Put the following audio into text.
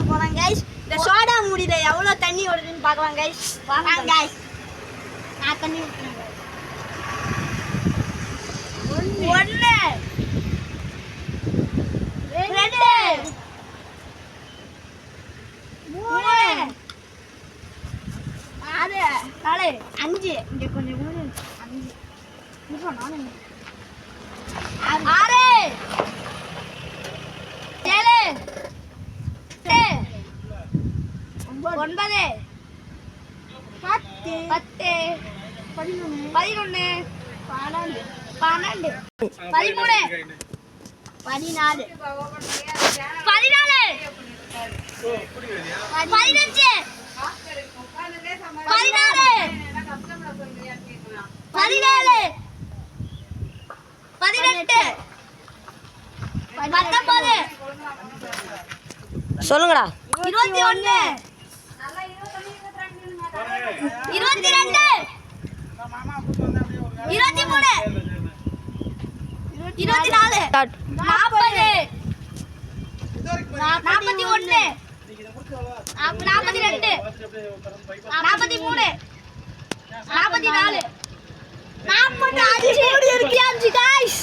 போறோம் गाइस. இந்த சோடா மூடில எவ்வளவு தண்ணி வருதுன்னு பார்க்கலாம் गाइस. வாங்க गाइस. நான் தண்ணி ஊத்துறேன் गाइस. 1 2 3 4 5 இங்க கொஞ்சம் மூணு 5 நிமிஷம் நானே 6 7 8 9 10 11 12 13 14 15 சொல்லுங்கடா. 21 22 23 24 40 41 42 43 44 45 guys.